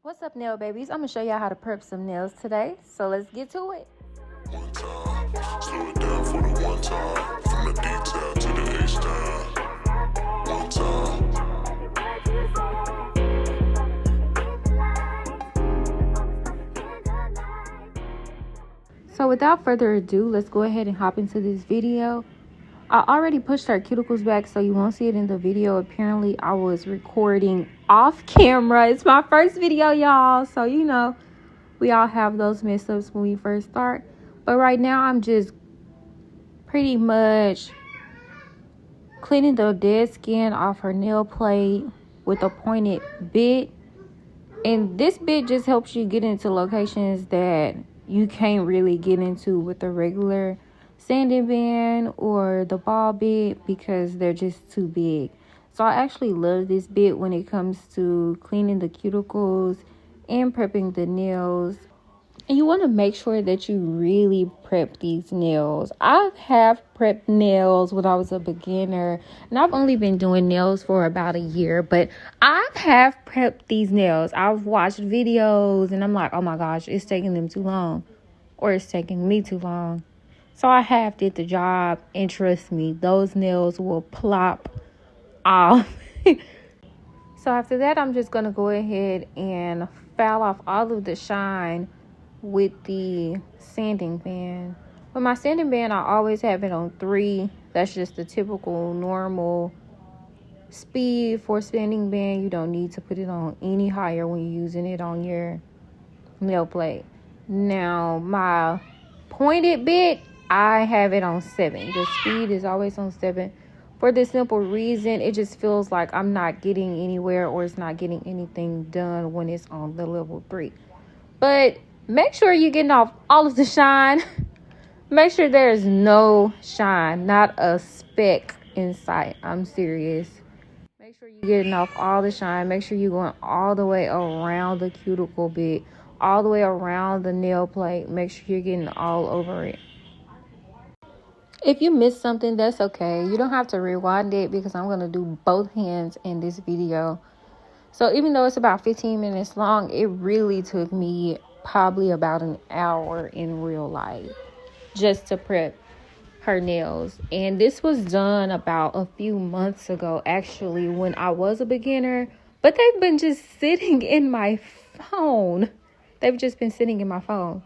What's up, nail babies? I'm gonna show y'all how to prep some nails today, so let's get to it. One time, slow it down for the one time, from the detail to the H-time. One time. So without further ado, let's go ahead and hop into this video. I already pushed our cuticles back, so you won't see it in the video. Apparently, I was recording off camera. It's my first video, y'all, so you know, we all have those mess-ups when we first start. But right now, I'm just pretty much cleaning the dead skin off her nail plate with a pointed bit. And this bit just helps you get into locations that you can't really get into with the regular sanding band or the ball bit because they're just too big. So I actually love this bit when it comes to cleaning the cuticles and prepping the nails. And you want to make sure that you really prep these nails. I have prepped nails when I was a beginner, and I've only been doing nails for about a year, but I have prepped these nails. I've watched videos and I'm like, oh my gosh, it's taking them too long, or it's taking me too long. So I have did the job, and trust me, those nails will plop off. So after that, I'm just going to go ahead and file off all of the shine with the sanding band. With my sanding band, I always have it on 3. That's just the typical normal speed for sanding band. You don't need to put it on any higher when you're using it on your nail plate. Now, my pointed bit, I have it on 7. The speed is always on 7. For the simple reason, it just feels like I'm not getting anywhere, or it's not getting anything done when it's on the level 3. But make sure you're getting off all of the shine. Make sure there's no shine, not a speck in sight. I'm serious. Make sure you're getting off all the shine. Make sure you're going all the way around the cuticle bit, all the way around the nail plate. Make sure you're getting all over it. If you missed something, that's okay. You don't have to rewind it because I'm going to do both hands in this video. So even though it's about 15 minutes long, it really took me probably about an hour in real life just to prep her nails. And this was done about a few months ago, actually, when I was a beginner. But they've been just sitting in my phone. They've just been sitting in my phone.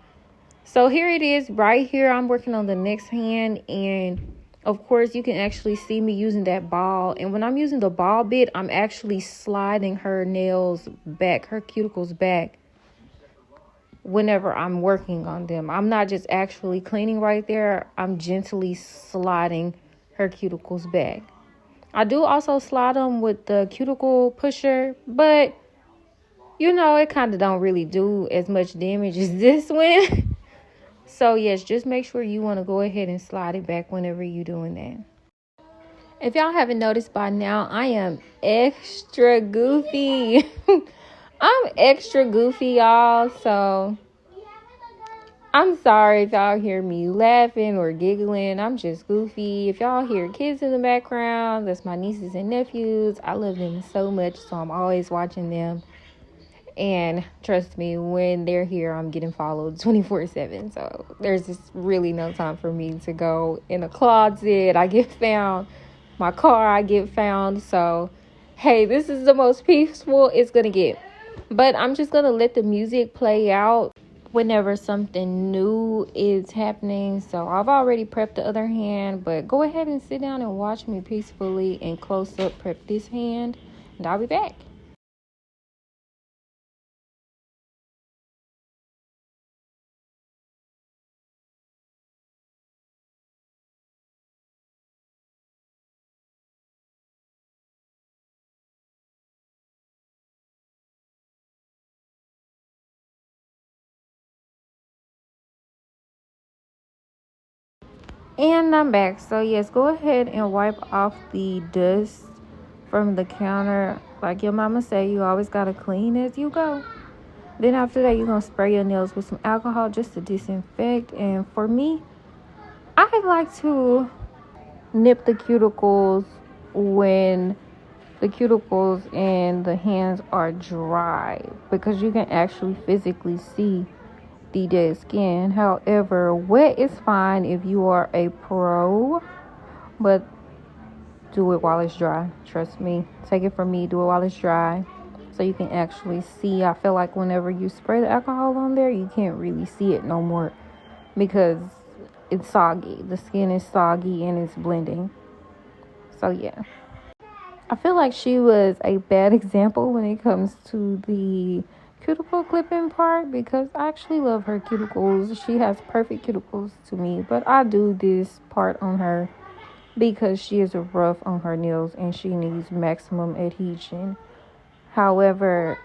So here it is right here. I'm working on the next hand, and of course you can actually see me using that ball. And when I'm using the ball bit, I'm actually sliding her nails back, her cuticles back, whenever I'm working on them. I'm not just actually cleaning right there. I'm gently sliding her cuticles back. I do also slide them with the cuticle pusher, but you know, it kind of don't really do as much damage as this one. So yes, just make sure you want to go ahead and slide it back whenever you're doing that. If y'all haven't noticed by now, I am extra goofy. I'm extra goofy, y'all. So I'm sorry if y'all hear me laughing or giggling. I'm just goofy. If y'all hear kids in the background, that's my nieces and nephews. I love them so much, so I'm always watching them. And trust me, when they're here, I'm getting followed 24/7. So there's just really no time for me to go in a closet. I get found. My car, I get found. So, hey, this is the most peaceful it's going to get. But I'm just going to let the music play out whenever something new is happening. So I've already prepped the other hand. But go ahead and sit down and watch me peacefully and close up prep this hand. And I'll be back. And I'm back. So yes, go ahead and wipe off the dust from the counter. Like your mama say, you always gotta clean as you go. Then after that, you're gonna spray your nails with some alcohol just to disinfect. And for me, I like to nip the cuticles when the cuticles and the hands are dry, because you can actually physically see the dead skin. However, wet is fine if you are a pro, but do it while it's dry. Trust me. Take it from me. Do it while it's dry so you can actually see. I feel like whenever you spray the alcohol on there, you can't really see it no more because it's soggy. The skin is soggy and it's blending. So yeah. I feel like she was a bad example when it comes to the cuticle clipping part, because I actually love her cuticles. She has perfect cuticles to me, but I do this part on her because she is rough on her nails and she needs maximum adhesion. However,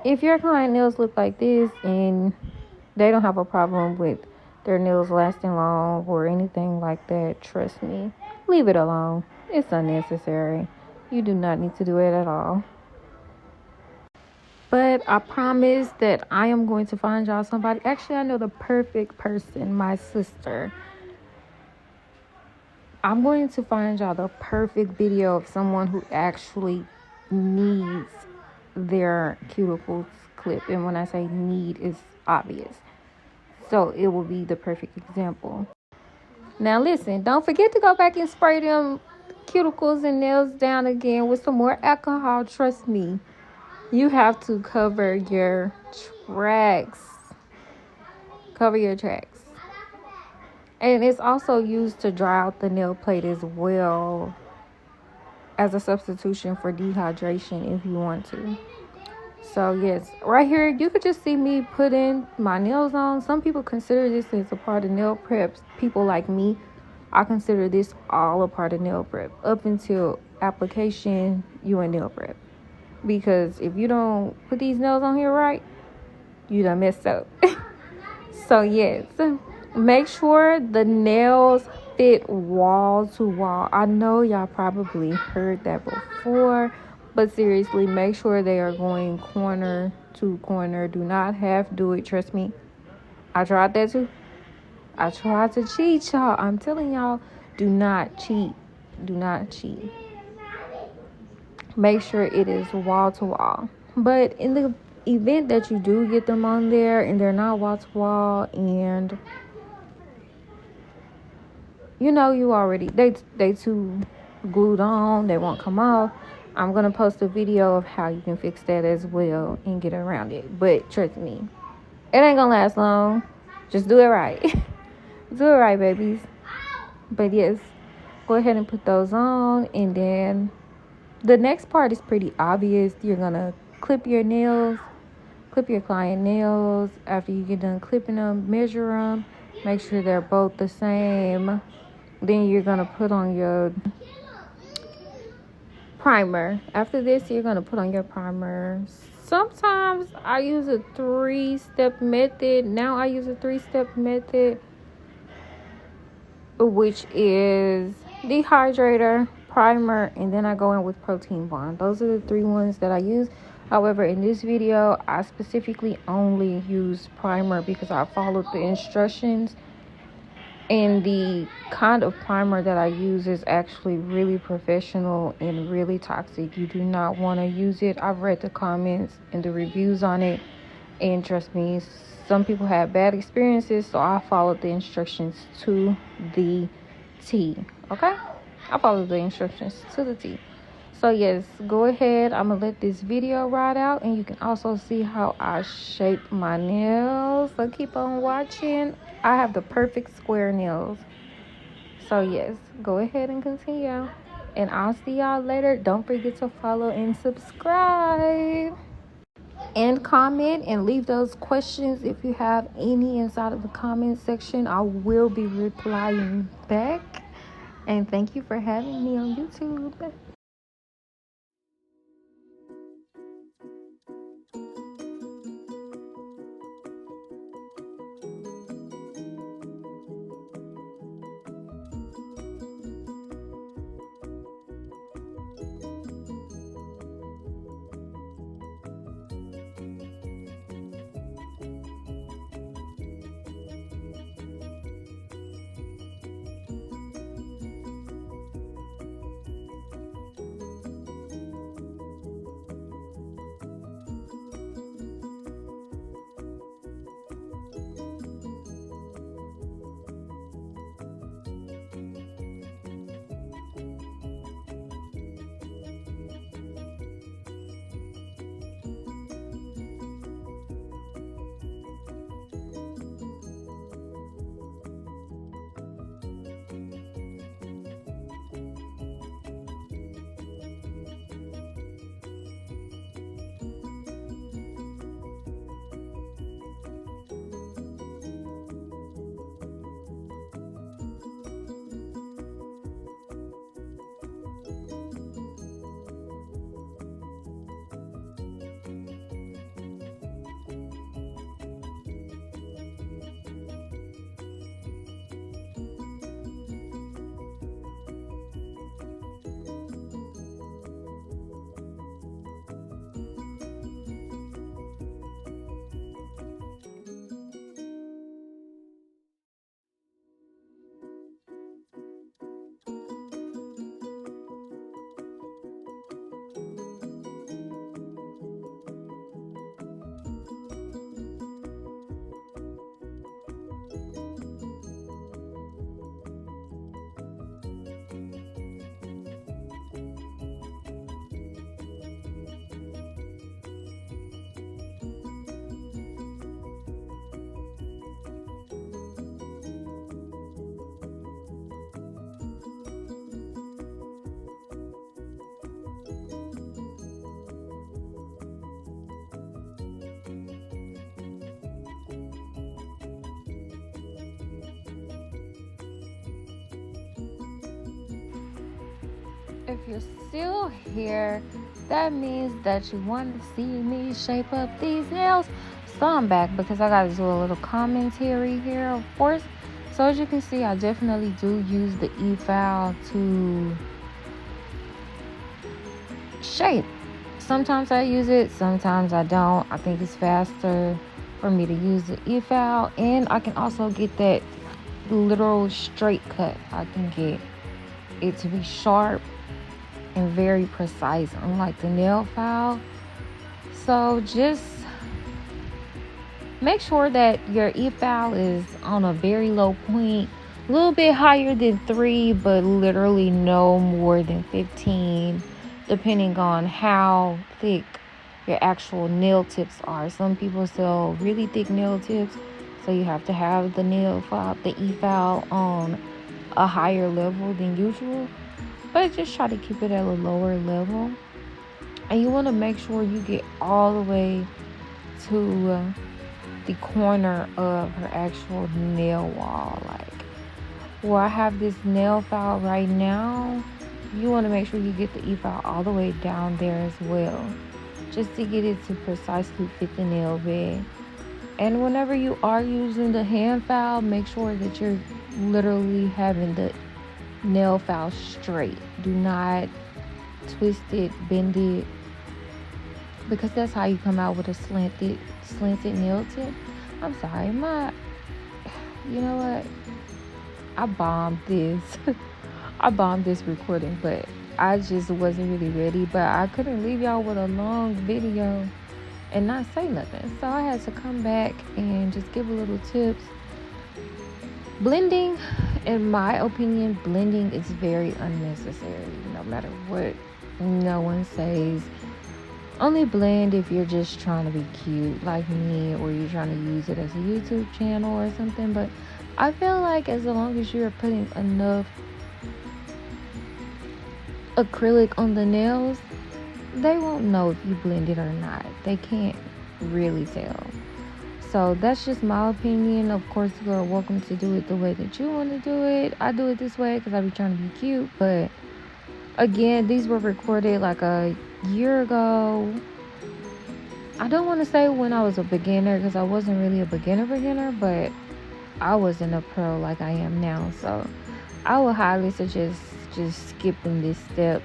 if your client nails look like this and they don't have a problem with their nails lasting long or anything like that, trust me, leave it alone. It's unnecessary. You do not need to do it at all. But I promise that I am going to find y'all somebody. Actually, I know the perfect person, my sister. I'm going to find y'all the perfect video of someone who actually needs their cuticles clipped. And when I say need, it's obvious. So it will be the perfect example. Now listen, don't forget to go back and spray them cuticles and nails down again with some more alcohol. Trust me. You have to cover your tracks. Cover your tracks. And it's also used to dry out the nail plate as well, as a substitution for dehydration if you want to. So yes, right here you could just see me putting my nails on. Some people consider this as a part of nail prep. People like me, I consider this all a part of nail prep. Up until application, you in nail prep. Because if you don't put these nails on here right, you done messed up. So yes, make sure the nails fit wall to wall. I know y'all probably heard that before, but seriously, make sure they are going corner to corner. Do not half do it. Trust me, I tried that too. I tried to cheat, y'all. I'm telling y'all, do not cheat. Do not cheat. Make sure it is wall to wall. But in the event that you do get them on there and they're not wall to wall, and you know you already they too glued on, they won't come off, I'm gonna post a video of how you can fix that as well and get around it. But trust me, it ain't gonna last long. Just do it right. Do it right, babies. But yes, go ahead and put those on, and then the next part is pretty obvious. You're gonna clip your nails, clip your client nails. After you get done clipping them, measure them, make sure they're both the same. Then you're gonna put on your primer. After this, you're gonna put on your primer. Sometimes I use a 3-step method. Now I use a 3-step method, which is dehydrator, primer, and then I go in with protein bond. Those are the 3 ones that I use. However, in this video, I specifically only use primer because I followed the instructions. And the kind of primer that I use is actually really professional and really toxic. You do not want to use it. I've read the comments and the reviews on it, and trust me, some people had bad experiences, so I followed the instructions to the T. Okay? I followed the instructions to the T. So yes, go ahead. I'm going to let this video ride out, and you can also see how I shape my nails. So keep on watching. I have the perfect square nails. So yes, go ahead and continue. And I'll see y'all later. Don't forget to follow and subscribe. And comment and leave those questions if you have any inside of the comment section. I will be replying back. And thank you for having me on YouTube. if you're still here, that means that you want to see me shape up these nails. So I'm back because I got to do a little commentary here, of course. So as you can see, I definitely do use the e-file to shape. Sometimes I use it, sometimes I don't. I think it's faster for me to use the e-file, and I can also get that literal straight cut. I can get it to be sharp and very precise, unlike the nail file. So just make sure that your e-file is on a very low point, a little bit higher than 3, but literally no more than 15, depending on how thick your actual nail tips are. Some people sell really thick nail tips, so you have to have the nail file, the e-file, on a higher level than usual, but just try to keep it at a lower level. And you want to make sure you get all the way to the corner of her actual nail wall. Like where I have this nail file right now, you want to make sure you get the e-file all the way down there as well, just to get it to precisely fit the nail bed. And whenever you are using the hand file, make sure that you're literally having the nail file straight. Do not twist it, bend it, because that's how you come out with a slanted nail tip. I'm sorry, you know what? I bombed this. I bombed this recording, but I just wasn't really ready. But I couldn't leave y'all with a long video and not say nothing. So I had to come back and just give a little tips. Blending, in my opinion, blending is very unnecessary. No matter what no one says, only blend if you're just trying to be cute like me, or you're trying to use it as a YouTube channel or something. But I feel like as long as you're putting enough acrylic on the nails, they won't know if you blend it or not. They can't really tell. So that's just my opinion. Of course, you are welcome to do it the way that you want to do it. I do it this way because I be trying to be cute. But again, these were recorded like a year ago. I don't want to say when I was a beginner, because I wasn't really a beginner, but I wasn't a pro like I am now. So I would highly suggest just skipping this step.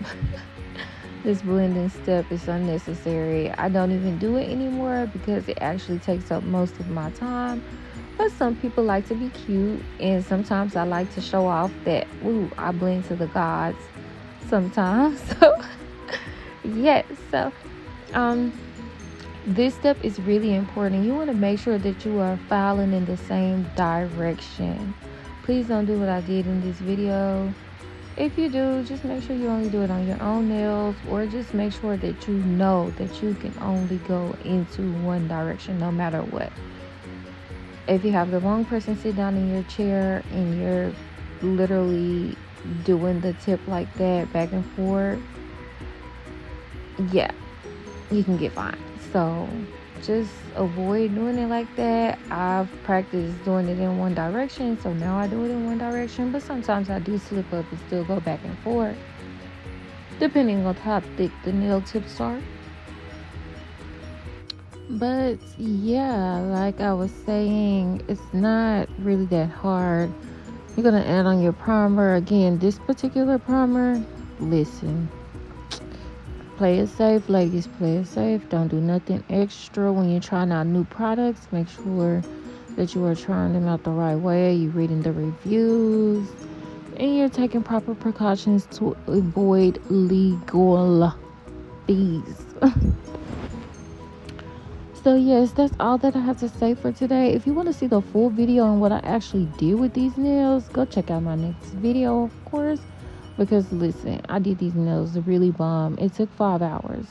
This blending step is unnecessary. I don't even do it anymore because it actually takes up most of my time. But some people like to be cute, and sometimes I like to show off that, ooh, I blend to the gods sometimes. So yes, so this step is really important. You want to make sure that you are filing in the same direction. Please don't do what I did in this video. If you do, just make sure you only do it on your own nails, or just make sure that you know that you can only go into one direction no matter what. If you have the wrong person sit down in your chair and you're literally doing the tip like that back and forth, yeah, you can get fined. So just avoid doing it like that. I've practiced doing it in one direction, so now I do it in one direction. But sometimes I do slip up and still go back and forth, depending on how thick the nail tips are. But yeah, like I was saying, it's not really that hard. You're gonna add on your primer. Again, this particular primer, listen, play it safe, ladies. Play it safe. Don't do nothing extra when you're trying out new products. Make sure that you are trying them out the right way. You're reading the reviews, and you're taking proper precautions to avoid legal fees. So yes, that's all that I have to say for today. If you want to see the full video on what I actually did with these nails, go check out my next video, of course. Because listen, I did these nails really bomb. It took 5 hours.